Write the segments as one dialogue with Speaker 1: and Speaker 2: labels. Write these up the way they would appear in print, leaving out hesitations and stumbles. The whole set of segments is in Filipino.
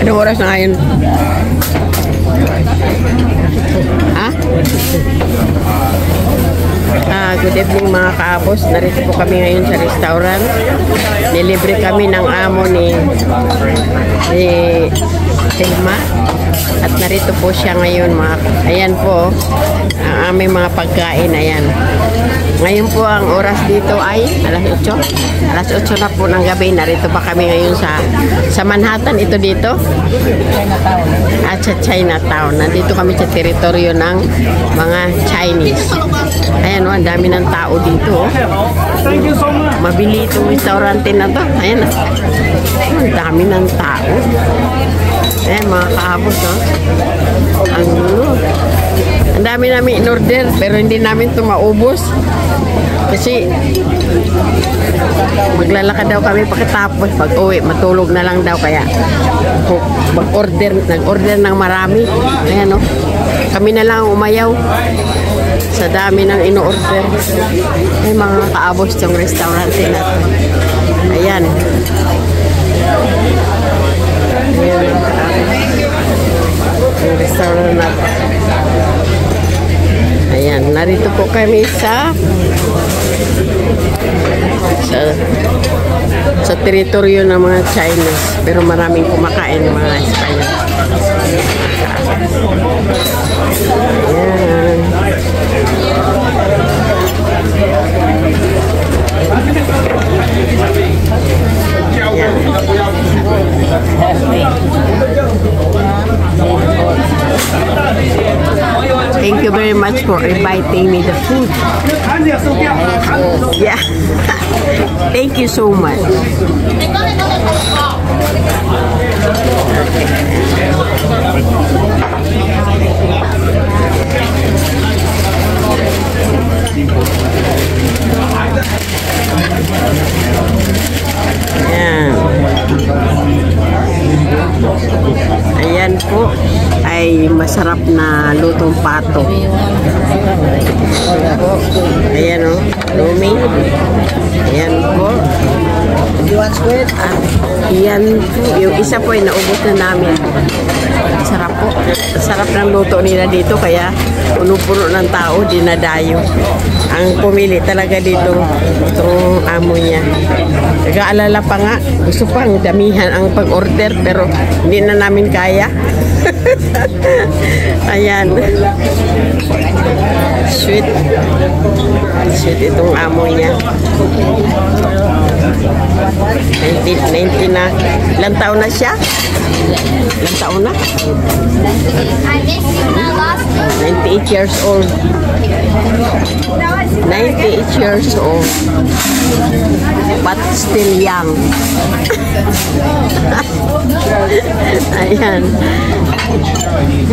Speaker 1: Anong oras na ngayon? Ha? Good evening mga kaabos. Narito po kami ngayon sa restaurant. Nilibre kami ng amo ni Selma. At narito po siya ngayon mga. Ayan po ang aming mga pagkain. Ayan. Ngayon po ang oras dito ay alas 8. Alas 8 na po ng gabi. Narito pa kami ngayon sa Manhattan. Ito dito. At sa Chinatown. Nandito kami sa teritoryo ng mga Chinese. Ayan o, ang dami ng tao dito. Mabili itong restaurante na to. Ayan o. Ang dami ng tao. Ayan mga kaabos o. Ang dami namin in-order pero hindi namin ito maubos. Kasi maglalakad daw kami pagkatapos. Pag uwi, matulog na lang daw. Kaya nag-order ng marami. Ayan o. Kami na lang umayaw sa dami ng ino-order. Ay mga kaabos yung restaurant na. Ayan. Ayan yung restaurant na. Ayan, narito po kami sa teritoryo ng mga Chinese. Pero maraming kumakain ng mga Espanyol. Ayan. Thank you very much for inviting me the food. Yeah. Thank you so much. Ayan. Ayan po ay masarap na lutong pato. Ayan o, lumi. Ayan po. At yan po, yung isa po ay naubos na namin. Sarap po. Sarap ng luto nila dito kaya puno-puno ng tao, dinadayo. Ang pumili talaga dito itong amo niya. Nag-aalala pa nga, gusto pang damihan ang pag-order pero hindi na namin kaya. Ayan. Sweet. Sweet itong amo niya. 19 na. Ilang taon na siya? Ilang taon na? 98 years old. 98 years old. But still young. Ayan.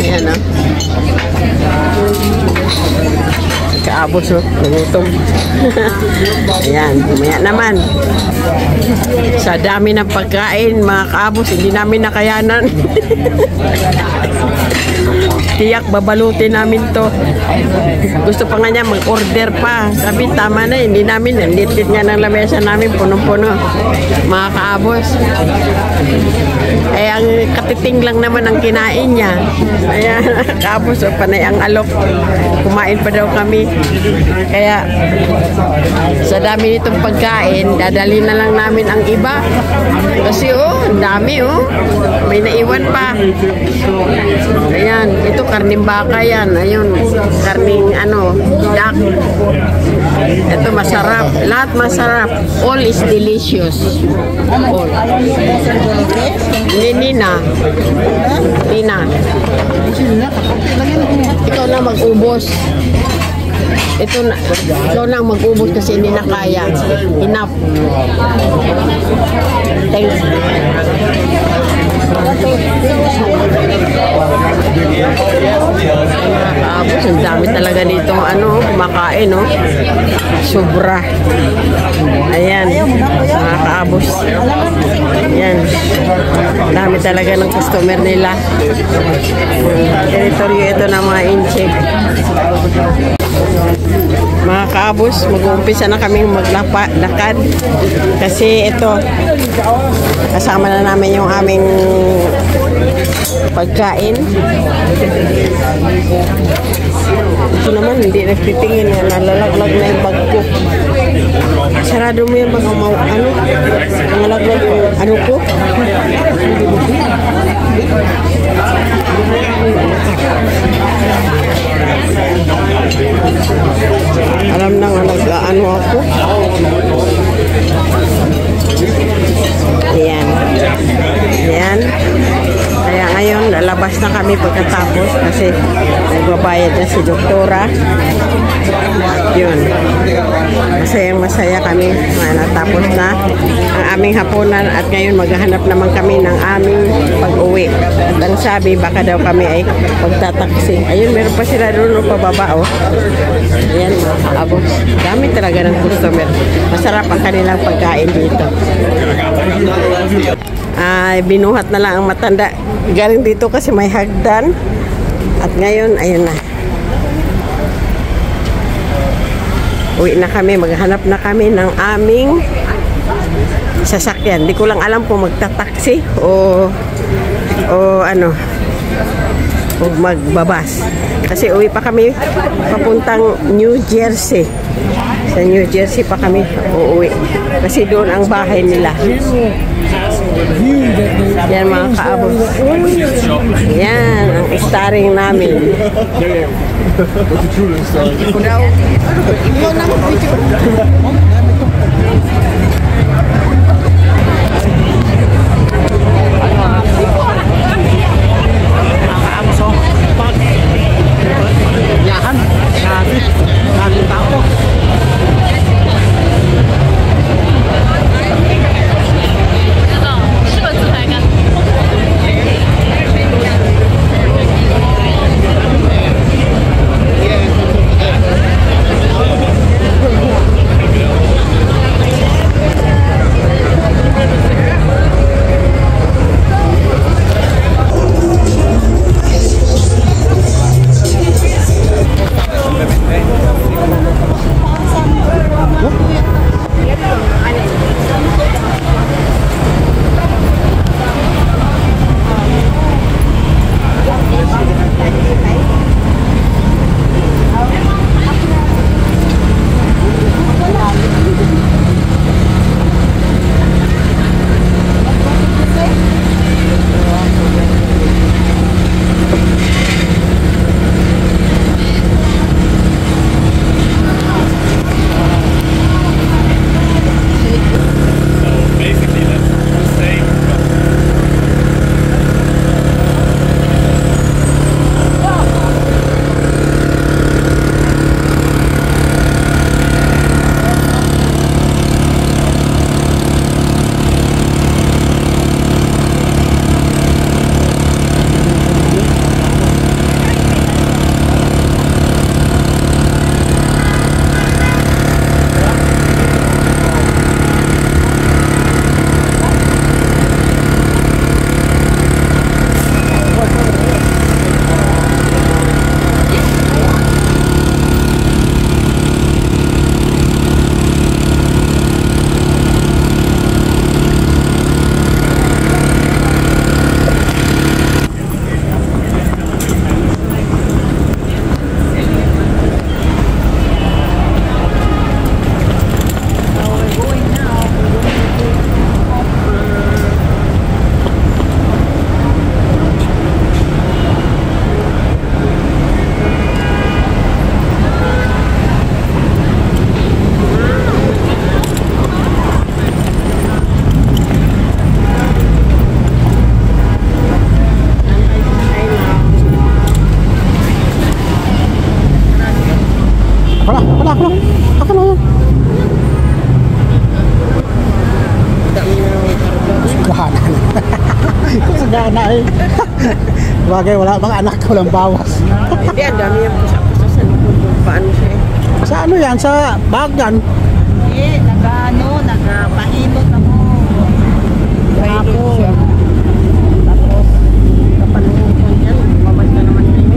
Speaker 1: Ayan o. Kaabos o. Nagutom. Ayan. Kumaya naman. Sa dami ng pagkain, mga kaabos, hindi namin nakayanan. Tiyak, babalutin namin to. Gusto pa nga niya mag-order pa. Sabi, tama na, hindi namin. Nandipit nga ng lamesa namin, punong-puno. Mga kaabos. Eh, ang katiting lang naman ang kinain niya. Ayan, kaabos, panay ang alok. Kumain pa daw kami. Kaya, sa dami nitong pagkain, dadali na lang namin ang iba. Kasi, ang dami, may naiwan pa. Ayan, ito karning baka yan. Ayun, karning duck. Ito masarap. Lahat masarap. All is delicious. All. Nina. Ikaw na mag-ubos. Ikaw na mag-ubos kasi hindi na kaya. Enough. Thanks. Kaabos, ang dami talaga dito kumakain, sobra. Ayan, mga kaabos. Ayan, dami talaga ng customer nila. Teritoryo ito ng mga incheck. Mga kaabos, mag-uumpisa na kaming maglakad kasi ito kasama na namin yung aming pagkain. Ito naman hindi nagtitingin na nalalaglag na yung bag ko. Sarado mo yung bag mo, ano? Nalalaglag yung ano ko? Alam na nga nag-ano ako. Ayan. Ayan. Kaya ngayon, lalabas na kami pagkatapos kasi nagbabayad na si Doktora. At yun. Masayang-masaya kami. Natapos na ang aming hapunan at ngayon maghahanap naman kami ng aming pag-uwi. At ang sabi, baka daw kami ay magtataksi. Ayun, meron pa sila doon pababa, oh. Ayan, mga kaabos. Dami talaga ng customer. Masarap ang kanilang pagkain dito. Ay, binuhat na lang ang matanda. Galing dito kasi may hagdan. At ngayon, ayun na. Uwi na kami. Maghanap na kami ng aming sasakyan. Di ko lang alam kung magtataksi o ano, o magbabas. Kasi uwi pa kami papuntang New Jersey. Sa New Jersey pa kami uuwi. Kasi doon ang bahay nila. Yan mga kaabos. Yan ang starring namin. Ikaw daw. Ikaw na mag-video.
Speaker 2: Bagay, wala mga anak, walang bawas.
Speaker 1: Hindi, ang dami yung pusa-pusa sa likod. Paano siya eh?
Speaker 2: Sa ano yan? Sa bag yan?
Speaker 3: Eh, nagpahilot ako.
Speaker 1: Pahilot siya. Tapos, kapanuhon yan. Mabas na naman kayo.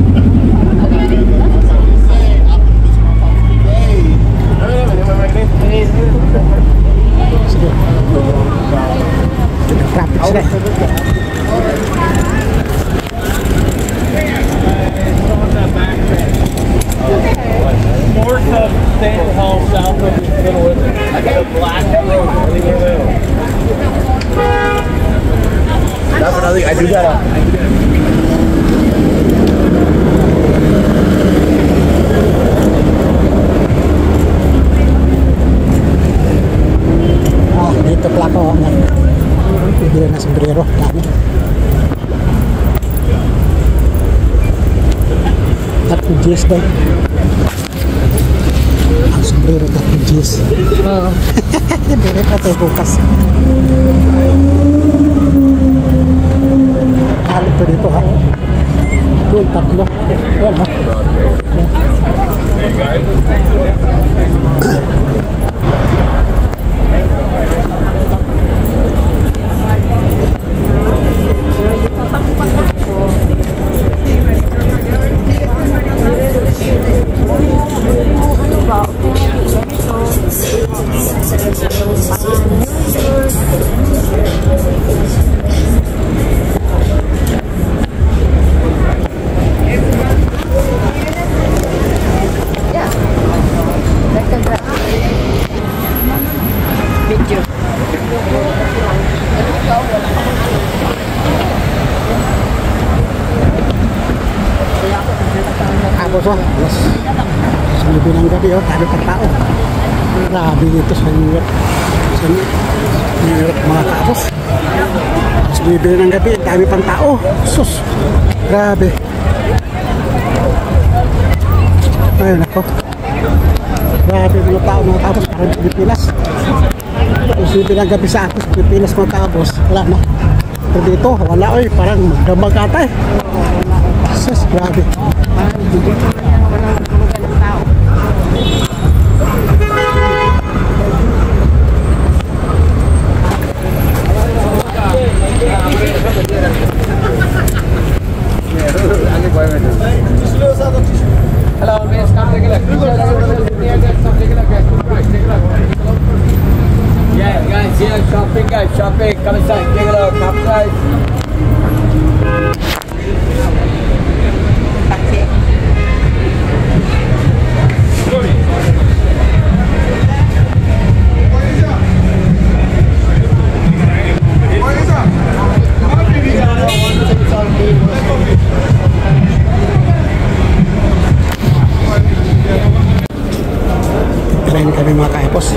Speaker 2: Dito pala ako. Bibili na sombrero. Dami. $30 daw. Ang sombrero $30. Oo. Bibili pa tayo bukas. Halip pa dito ha. Doon, tatlo. Yan ha.
Speaker 1: Video.
Speaker 2: Tapos oh, yes. Sa libi ng gabi oh, dami pang tao. Grabe dito sa New York. Sa New York mga tapos. Sa libi ng gabi, dami pang tao. Sus, grabe. Ayun ako. Grabe mga tao mga tapos, parang Pilipinas. Sa libi ng gabi sa atin, Pilipinas mga tapos, wala na. Pero dito, wala oy, parang magdamag ata eh. Sus, grabe.
Speaker 4: Hello, miss. Come take a look. Yeah, guys, here shopping, guys, shopping. Come inside, take a look. Come inside.
Speaker 2: Kaya kami mga kaepos.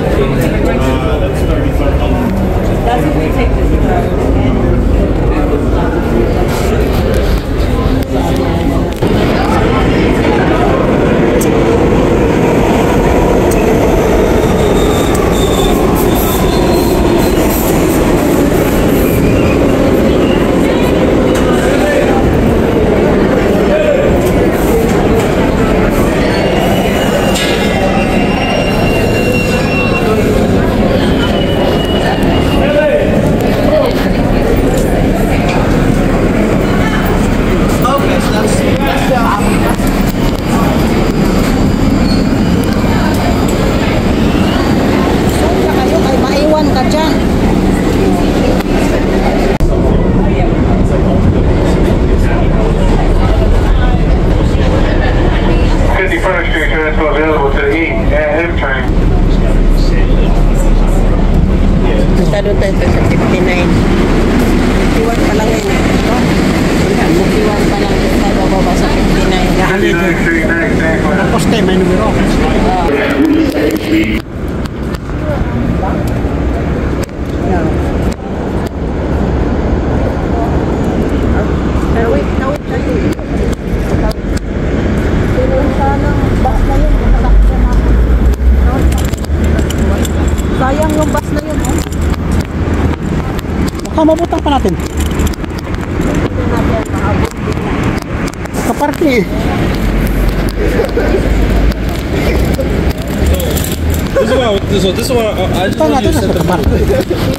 Speaker 1: Doon tayo sa 59. 51 pa lang yun. Ayan, 51 pa lang doon tayo bababa sa 59.
Speaker 2: Tapos tayo may numero.
Speaker 3: Pero wait tayo. Pero sana bus na yun. Masakyan natin. Sayang yung bus na yun.
Speaker 2: Baka mabutang pa natin. Kaparking eh.
Speaker 5: This one, I just
Speaker 2: Butang
Speaker 5: want
Speaker 2: natin
Speaker 5: you to
Speaker 2: sa
Speaker 5: set the
Speaker 2: kaparking.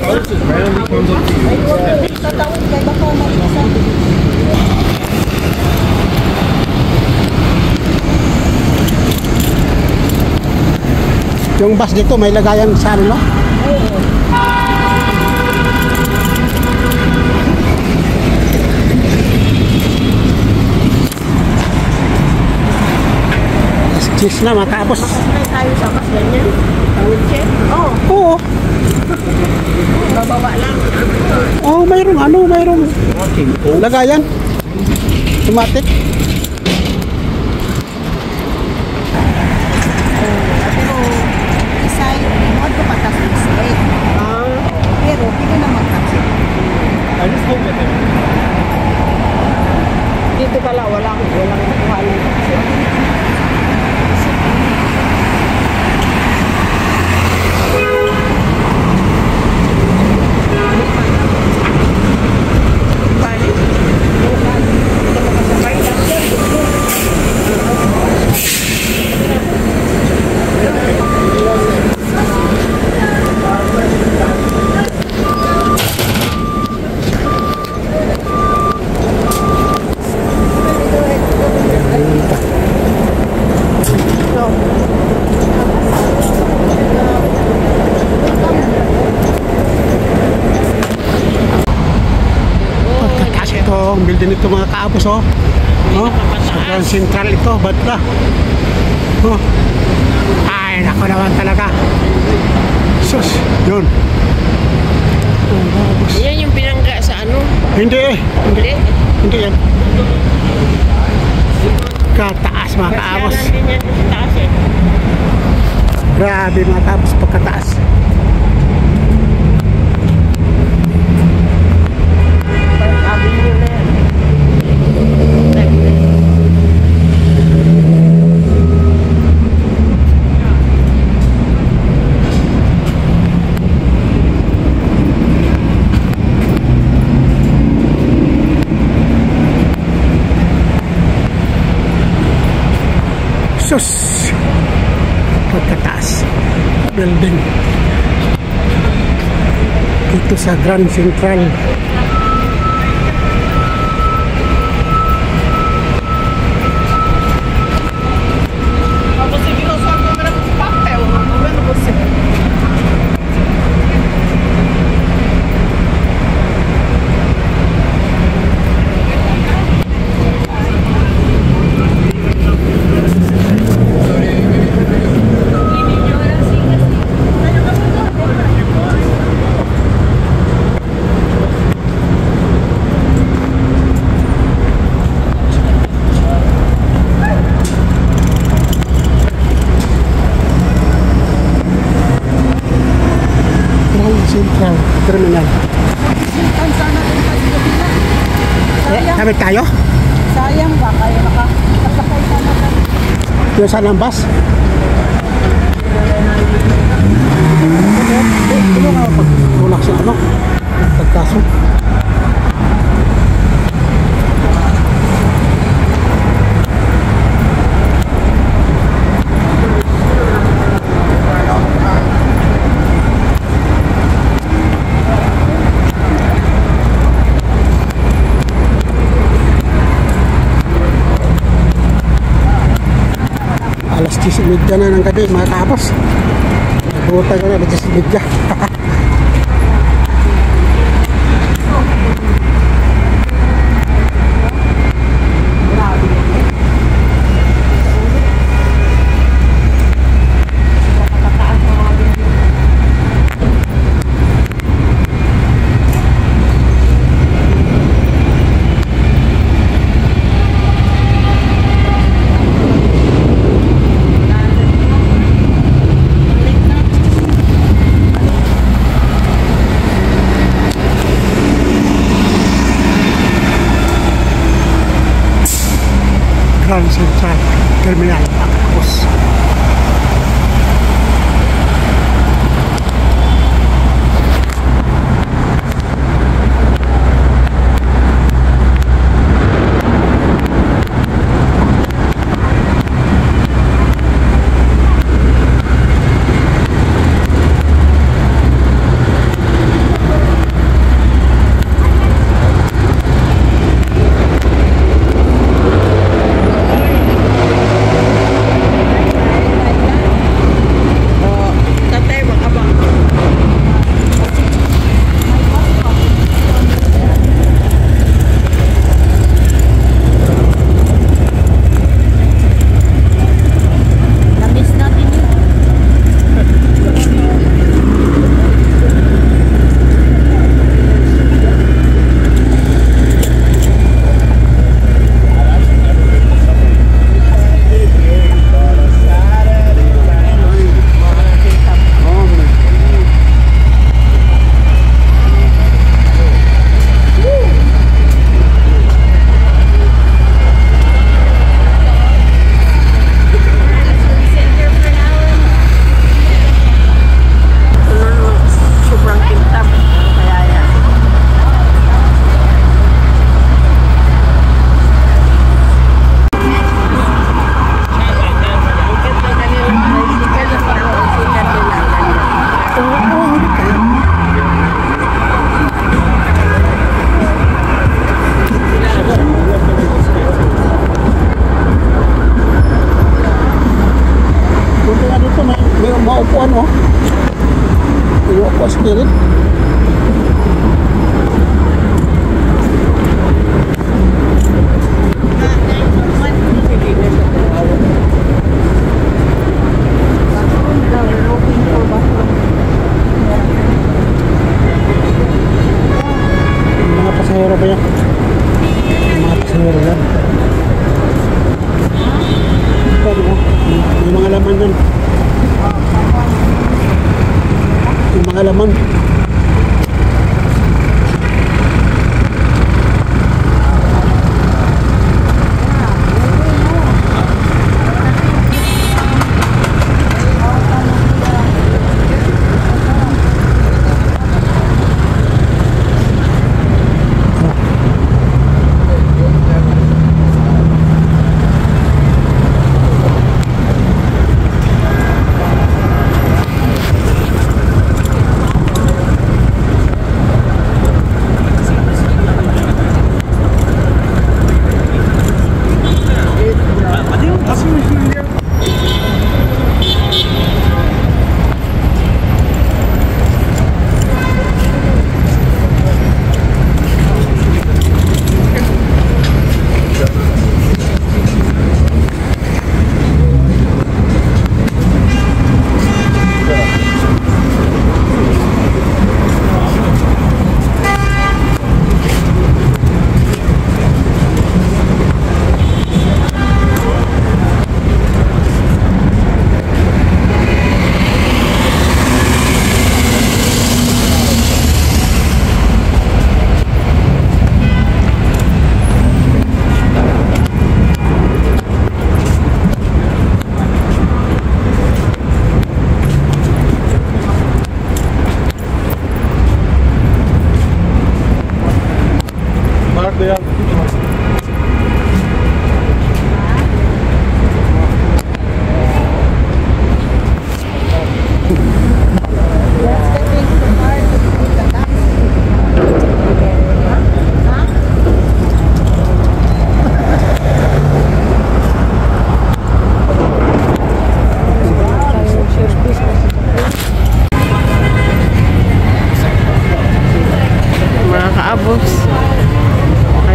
Speaker 5: Ours just randomly comes up to you.
Speaker 3: Tatawid kay baka mag-isa.
Speaker 2: Yung bus dito may lagayan sa ano, no? cheese na mga kaabos.
Speaker 1: May tayo sa bus ganyan. Wheelchair. Oo.
Speaker 2: Oo.
Speaker 1: Bababa lang.
Speaker 2: Oh, mayroong lagayan. Automatic.
Speaker 3: Isay, mod ko patas ng steak. Pero, hindi na magkasi.
Speaker 1: Dito pala, walang nakuha ng taxi.
Speaker 2: Pagkataas ito, ang building nito mga kaabos, oh. Oh, sa Grand Central ito, banda. Oh. Ay, nako naman talaga. Sus, yun. Oh, kaabos.
Speaker 1: Yan yung pinangga sa ano?
Speaker 2: Hindi.
Speaker 1: Hindi.
Speaker 2: Hindi yan. Kataas mga kaabos.
Speaker 1: Pasyalan din yan sa taas eh.
Speaker 2: Grabe mga kaabos, pagkataas.
Speaker 1: Sabi nyo na yan.
Speaker 2: Sus! Pagkataas. Building. Ito sa Grand Central. Central Terminal. Sabit tayo?
Speaker 3: Sayang ba kayo nakasakay sana ka?
Speaker 2: Yung saan ang bus? Ano nga pag-tulak sa ano? Pagkaso? Alas 10:30 na ng gabi mga kapos. Buta ka na, alas 10:30. Grand Central Terminal Pagkakos. Tapos kilid. Mga pasahero ba yan? Mga pasahero yan. Ito, diba? May mga laman dun. May mga laman.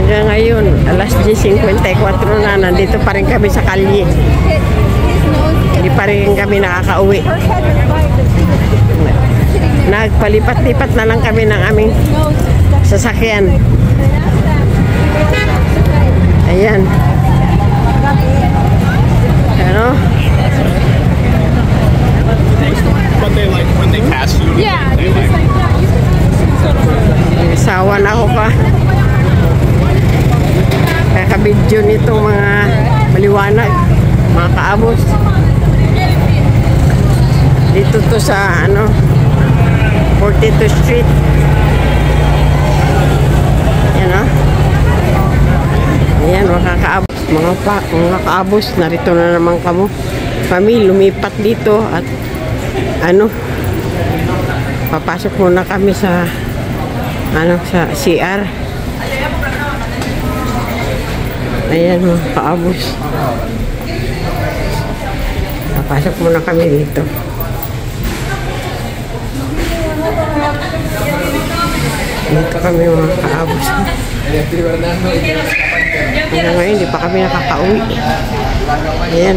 Speaker 1: Hanggang ngayon, alas 10:54 na, nandito pa rin kami sa kalye. Hindi pa rin kami nakakauwi. Nagpalipat-lipat na lang kami ng aming sasakyan. Ayan. Ano?
Speaker 5: But they like when they pass you.
Speaker 3: Yeah,
Speaker 5: They like.
Speaker 1: Sawa na ako pa. Kakabidyo nito mga maliwanag, mga kaabos. Dito to sa 42th Street. Yan o. Ayan, mga kaabos. Mga kaabos, narito na naman kami lumipat dito at papasok muna kami sa sa CR. Ayan mga kaabos. Papasok muna kami dito. Dito kami mga kaabos. Hanggang ngayon, hindi pa kami nakakauwi. Ayan.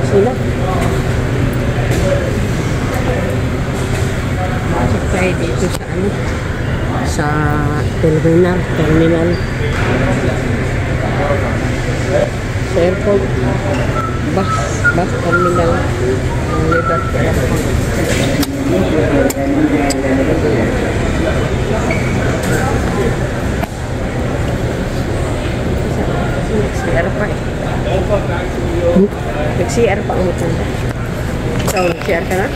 Speaker 1: Sila. Masok tayo dito sa terminal sa airport bus terminal ang Liberty Airport. CR pa nag-CR pa ang matanda. Ikaw nag-CR ka na?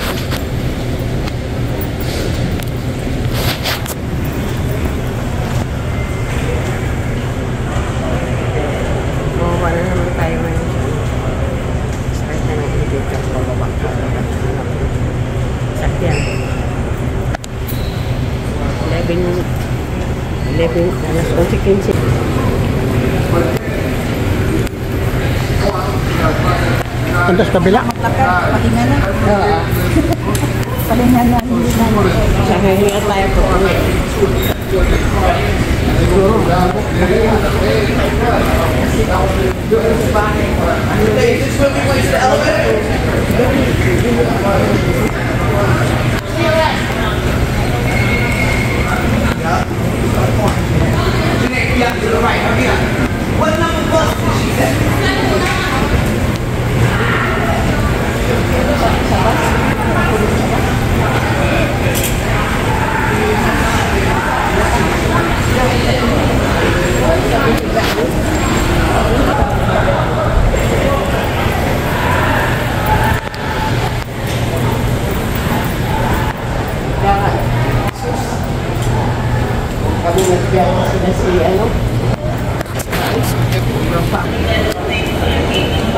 Speaker 1: Wala naman tayo ngayon. Start na ng elevator. Pababa ka. Sakyan. 11 alas 11 si Kinsey.
Speaker 2: Andas kabila.
Speaker 3: Lakad, pahinga na. Pahinga na, hindi na.
Speaker 1: Sa hihinga tayo po.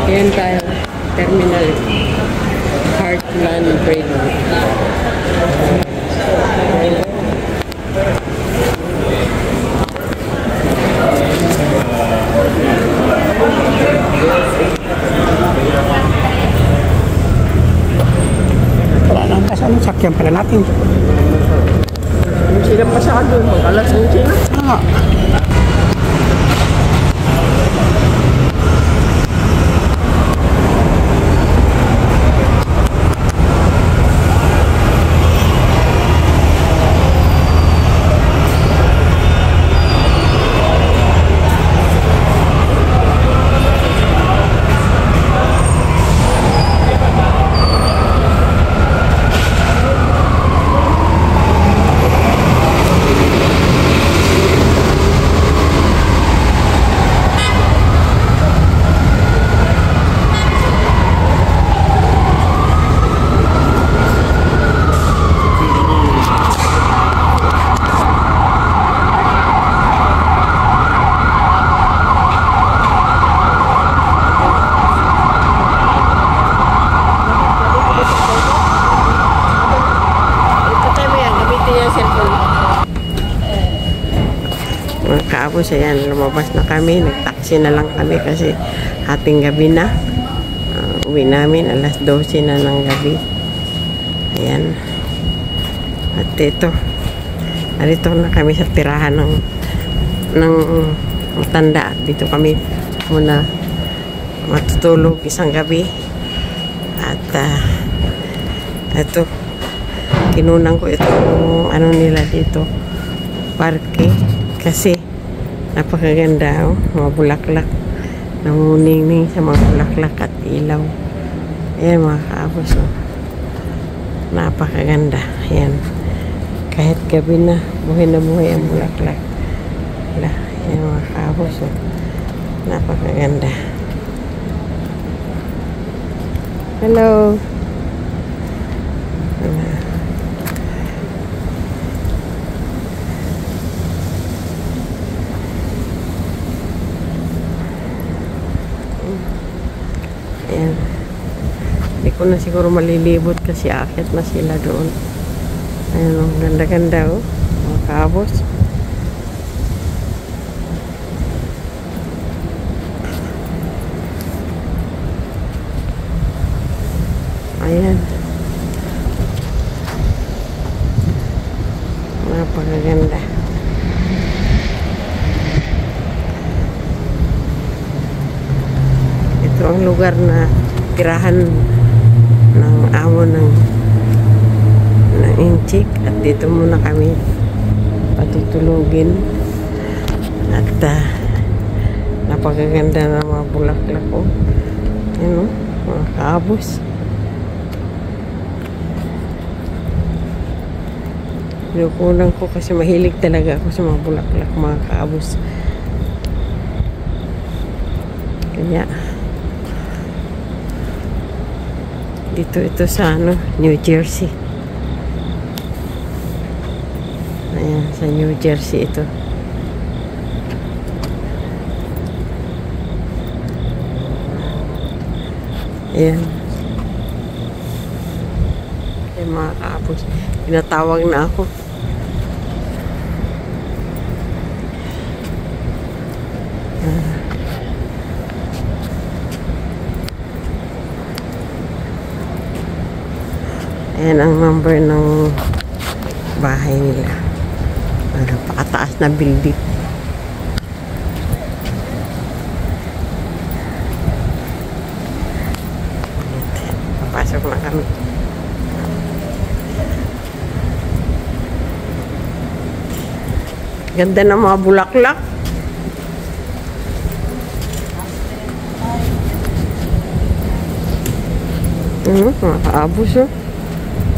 Speaker 1: Ayan tayo, terminal Heartland Bridge.
Speaker 2: Wala na ang kasano, sakyan pala natin.
Speaker 1: Sila pa sa doon, alas 11 na.
Speaker 2: Ah,
Speaker 1: Tapos ayan, lumabas na kami, nag-taxi na lang kami kasi hating gabi na. Uwi namin alas 12 na ng gabi. Ayan. At ito, narito na kami sa tirahan ng matanda. Dito kami muna matutulog isang gabi. At ito, kinunan ko itong ano nila dito, parke, kasi napakaganda, oh, mga bulaklak, namuningning sa mga bulaklak at ilaw. Ayan mga kaabos, oh. Napakaganda. Ayan, kahit gabi na buhay ang bulaklak. Ayan mga kaabos, oh. Napakaganda. Hello. Ayan. Hindi ko na siguro malilibot kasi akit na sila doon. Ayan o, ganda-ganda o. Mga kabos. Ayan. Napakaganda. Ito ang lugar na tirahan ng amo ng Inchik, at dito muna kami patutulugin. At napakaganda ng mga bulaklak ko. Ayan o, mga kaabos. Pinukunan ko kasi mahilig talaga ako sa mga bulaklak, mga kaabos. Kaya dito ito sa New Jersey. Ayan, sa New Jersey ito. Ayan. Ayan mga kaapos. Tinatawag na ako. Ayan ang number ng bahay nila. Napakataas na building. Papasok na kami. Ganda ng mga bulaklak. Mga kaabos, oh.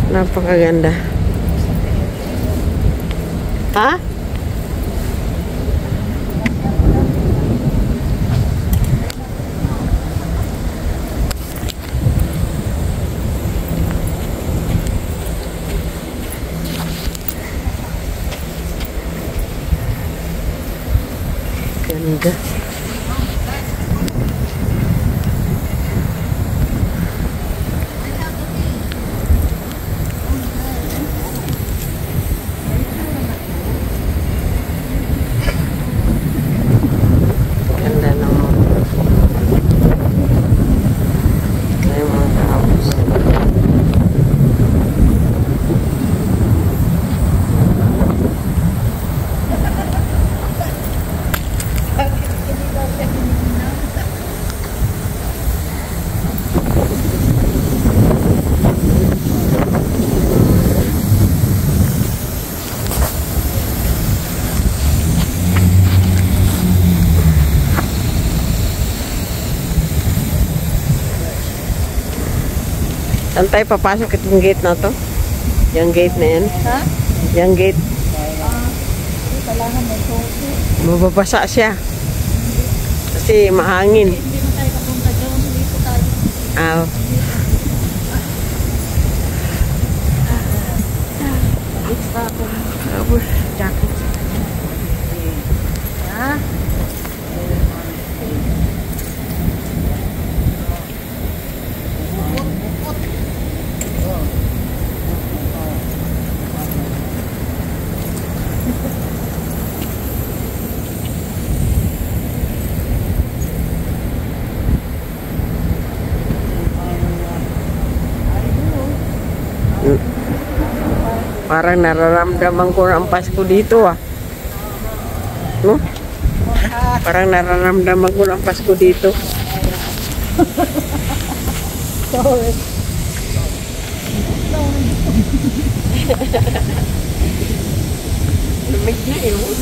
Speaker 1: Napakaganda. Ha? Ganda. Ganda naman. Ay, mga kaabos. Saan tayo papasok itong gate na to? Yung gate na yan?
Speaker 3: Ha?
Speaker 1: Yung gate.
Speaker 3: Kailangan may sosi.
Speaker 1: Mababasa siya. Kasi mahangin.
Speaker 3: Hindi na tayo kapunta doon. Dito tayo.
Speaker 1: Ah,
Speaker 3: Extra akong
Speaker 1: kabos.
Speaker 3: jacket. Ha?
Speaker 1: Parang nararamdaman ko ang Pasko dito, ah. No? Parang nararamdaman ko ang Pasko dito.
Speaker 3: Sorry.
Speaker 1: Lumig na yun.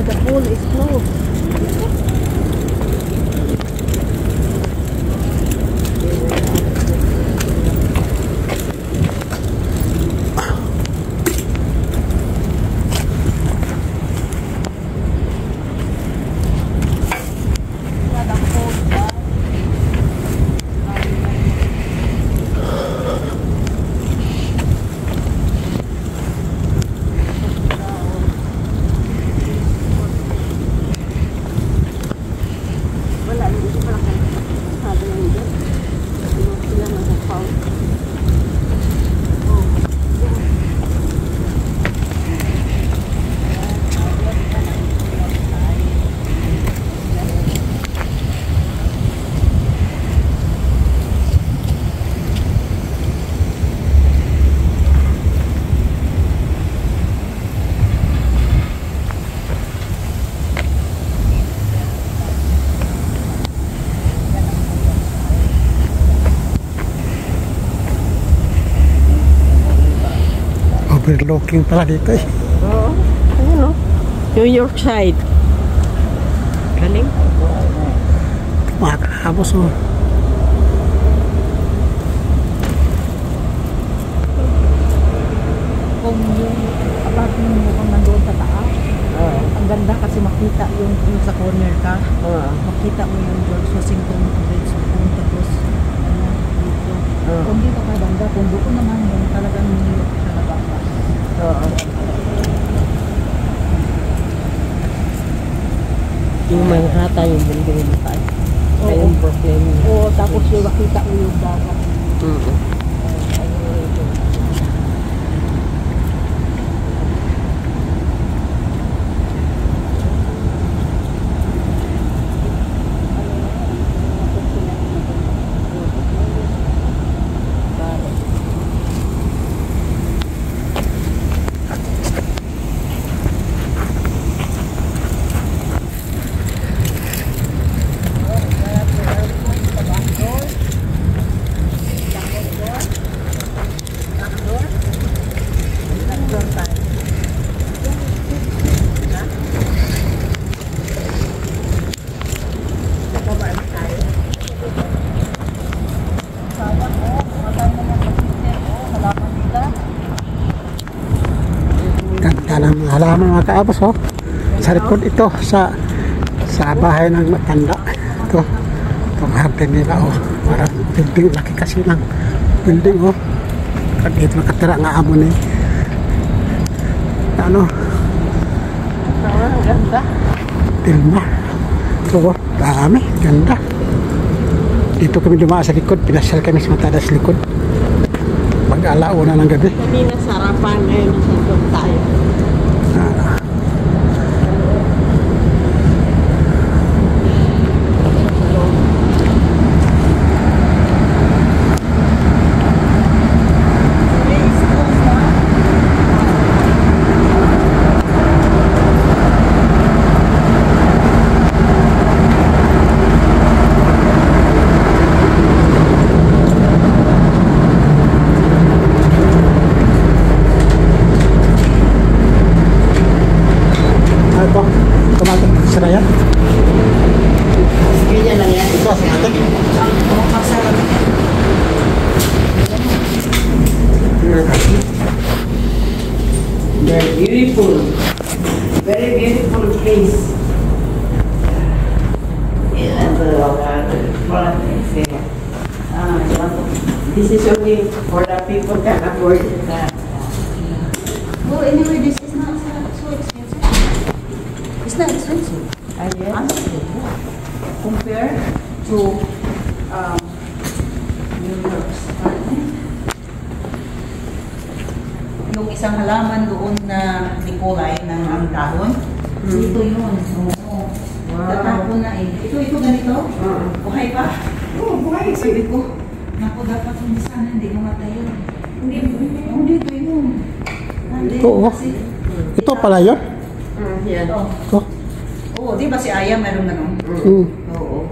Speaker 1: The pool is closed.
Speaker 2: Overlooking pala dito eh.
Speaker 1: Oo. Ayun, no? New York side. Galing.
Speaker 2: kaabos. Oh.
Speaker 3: Kung yung apartment mo kung nandoon sa taas, ang ganda kasi makita yung sa corner ka. Makita mo yung George Washington Bridge kung tapos ano, dito. Kung dito ka banda, kung doon naman yun, talagang nililok siya na baka.
Speaker 1: Yung Manhattan, yung building mo tayo. Ay, yung Brooklyn.
Speaker 3: Oo, tapos yung makita mo yung dagat.
Speaker 2: Ganda ng mga halaman mga kaabos. Oh. Sa likod ito, sa bahay ng matanda. Ito, itong hardin nila. Oh. Parang building, laki kasi ng building. Oh. Kag dito makatira nga amo ni ano,
Speaker 1: Ang ganda.
Speaker 2: Tilma. Ito, oh, dami, ganda. Dito kami dumaan sa likod, pinasyal kami sa matada sa likod. Mag-alauna ng gabi.
Speaker 1: Kanina sarapan, ngayon nasa doon tayo.
Speaker 2: Ito, tomato, sira yan.
Speaker 1: Ganyan lang yan.
Speaker 2: Ito, tomato.
Speaker 1: Very beautiful. Very beautiful place. This is only for the people can afford it.
Speaker 3: Well, anyway, this is not so expensive. It's not expensive. Honestly, compared to New York's. Yung isang halaman doon na Nicolay ng ang dahon, dito yun. Oo. Tatapon na eh. Ito ganito? Buhay pa? Oo, buhay. Sabi ko, naku, dapat hindi sana hindi mamatay yun. Hindi, dito yun.
Speaker 2: Ito, oh. Ito pala yun.
Speaker 1: Yan.
Speaker 2: Ito.
Speaker 3: Oo, di ba si Aya meron ganun? Oo.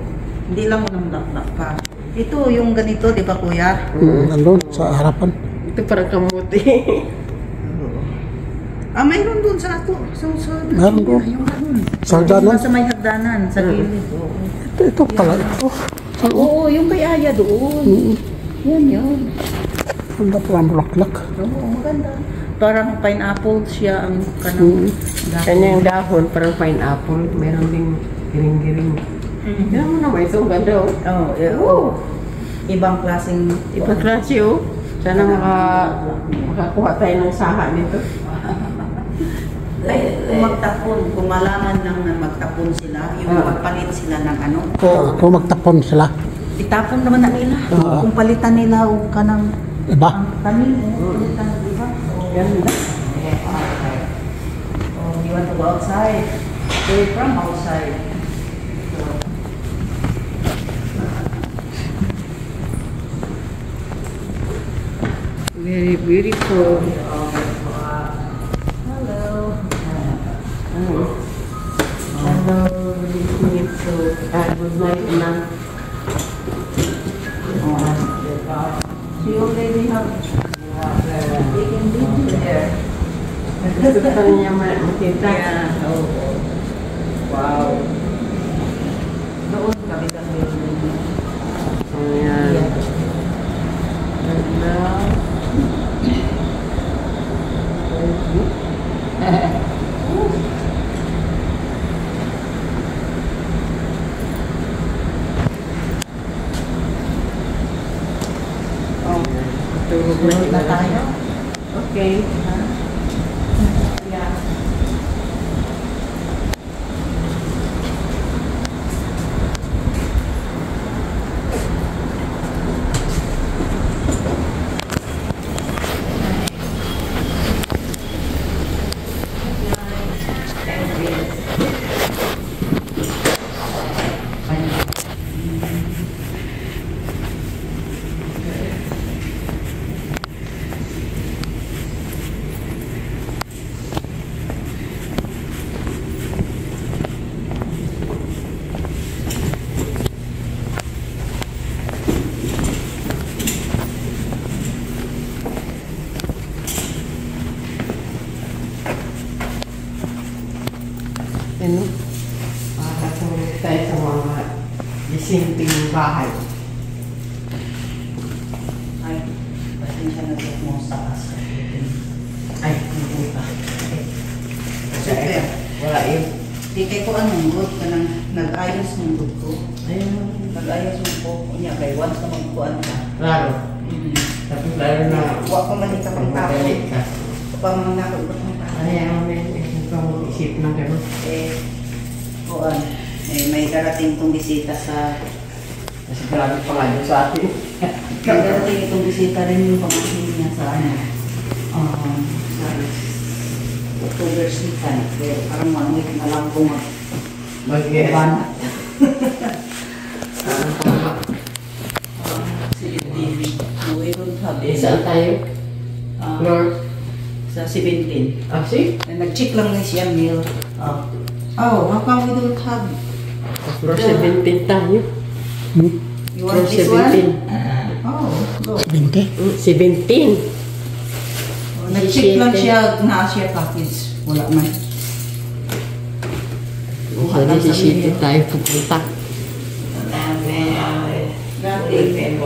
Speaker 3: Hindi lang mo nang laklak pa. Ito yung ganito, di ba kuya?
Speaker 2: Nandun, sa harapan.
Speaker 1: Ito parang kamuti.
Speaker 3: Mayroon doon sa ato.
Speaker 2: Meron doon.
Speaker 3: Yung ganun.
Speaker 2: Sa hagdanan?
Speaker 3: Sa may hagdanan, sa gilid. Oo.
Speaker 2: Ito pala. Ito.
Speaker 3: Oo, yung kay Aya doon. Yan.
Speaker 2: Ang parang bulaklak.
Speaker 3: Oo, maganda. Parang pineapple siya ang kanang
Speaker 1: Kanyang dahon, parang pineapple. Meron ding giring-giring. Yan mo naman, ito ang ganda.
Speaker 3: Oo. Ibang klaseng
Speaker 1: Ibang klase, oh. Sana makakuha tayo ng saha nito.
Speaker 3: kung magtapon, kung malaman lang na magtapon sila, yung magpalit sila ng ano,
Speaker 2: Kung magtapon sila.
Speaker 3: itapon naman na nila. Kung palitan nila o kanang
Speaker 2: Diba?
Speaker 3: ang tanim, palitan, di ba?
Speaker 1: Ganda.
Speaker 3: Oh, you want to go outside? Stay from outside.
Speaker 1: Very beautiful.
Speaker 3: Hello.
Speaker 1: Hello, good so good night na.
Speaker 3: She already have taken video there.
Speaker 1: Gusto pa niya makita.
Speaker 3: Wow. Doon kami kami. Load na tayo.
Speaker 1: Okay.
Speaker 3: Yeah.
Speaker 1: Ano? Makakatulog tayo sa mga disinting bahay.
Speaker 3: Ay, pasensya na po mo sa taas.
Speaker 1: Ay, hindi pa.
Speaker 3: Super.
Speaker 1: Wala yun.
Speaker 3: Di kay ko anong good ka nang nag-ayos ng good ko.
Speaker 1: Ayun.
Speaker 3: Nag-ayos mo po. Kunya kay once na magkuhan ka.
Speaker 1: Klaro. Tapos lalo na
Speaker 3: Huwag pa man ka pang tao.
Speaker 1: magalit ka.
Speaker 3: Pa man nakagod ng tao.
Speaker 1: Ayaw mo ikaw isip ng gano'n.
Speaker 3: Kuhan. May darating itong bisita sa...
Speaker 1: Kasi grabe pa nga yun sa atin.
Speaker 3: May darating itong bisita rin yung pamangkin niya sa ano. Sa October 6. Kaya parang 1 week na lang kung
Speaker 1: Mag-iwan.
Speaker 3: si David. No, we don't have
Speaker 1: Saan tayo? Lord.
Speaker 3: Sa 17.
Speaker 1: Ah, see?
Speaker 3: Nag-check lang na siya, Neil. Oh, how come we don't have?
Speaker 1: Floor 17 tayo.
Speaker 3: You
Speaker 1: Floor
Speaker 3: want this
Speaker 1: 17.
Speaker 3: one? Oh, look.
Speaker 2: 20.
Speaker 1: 17.
Speaker 3: Nag-check lang siya na siya package. Wala man.
Speaker 1: Sa 17 tayo pupunta.
Speaker 3: Nothing.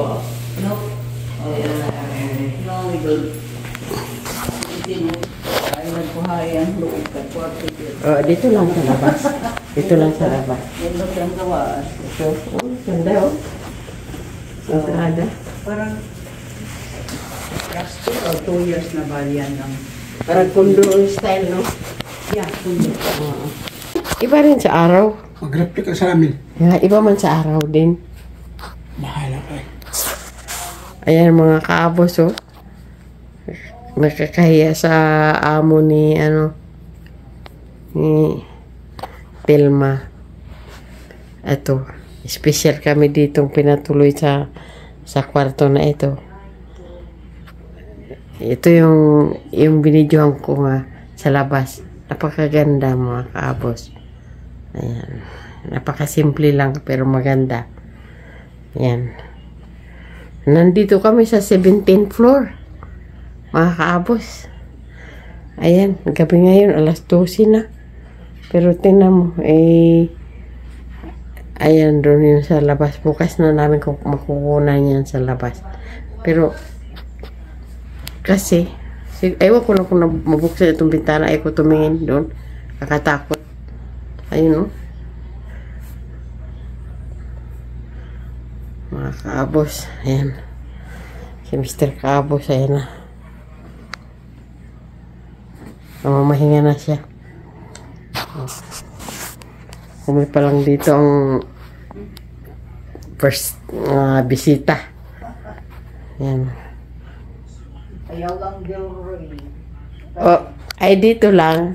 Speaker 3: Nope. No, we don't. Ay, nagkuhay ang loob ka.
Speaker 1: Dito lang sa labas. Dito lang sa labas.
Speaker 3: Yan lang ang gawa.
Speaker 1: Ito. Oh, ganda oh. Entrada.
Speaker 3: Parang last 2 or 2 years na ba yan ng...
Speaker 1: Parang condo style, no?
Speaker 3: Yeah, kundi.
Speaker 1: Oo. Iba rin sa araw.
Speaker 2: Mag-replika sa amin.
Speaker 1: Yeah, iba man sa araw din.
Speaker 2: Bahala ka eh.
Speaker 1: Ayan mga kaabos, oh. Nakakahiya sa amo ni, ni Telma. Ito, special kami ditong pinatuloy sa kwarto na ito. Ito yung binidyohan ko nga sa labas. Napakaganda mga kaabos. Ayan. Napakasimple lang pero maganda. Ayan. Nandito kami sa 17th floor. Mga kaabos. Ayan. Gabi ngayon, alas 12 na. Pero tingnan mo, ayan, doon yun sa labas. Bukas na namin makukunan yan sa labas. Pero, kasi, ewan ko lang kung mabuksan itong bintana, ay ko tumingin doon. Kakatakot. Ayun, no? Mga kaabos. Ayan. Si Mr. Kaabos, ayan na. Mamahinga na siya. Kami pa lang dito ang first bisita. Ayan.
Speaker 3: Ayaw lang Gilroy.
Speaker 1: Oh, ay dito lang.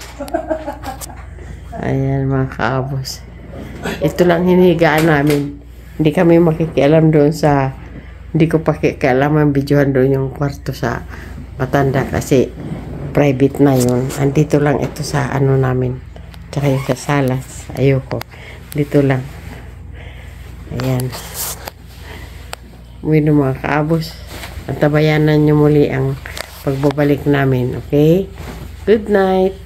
Speaker 1: Ayan mga kaabos. Ito lang hinihigaan namin. Hindi kami makikialam doon sa... Hindi ko pakikialam ang videohan doon yung kwarto sa matanda kasi private na yun. Andito lang ito sa ano namin. Tsaka yung sa salas. Ayoko. Dito lang. Ayan. Bueno mga kaabos. Antabayanan nyo muli ang pagbabalik namin. Okay? Good night.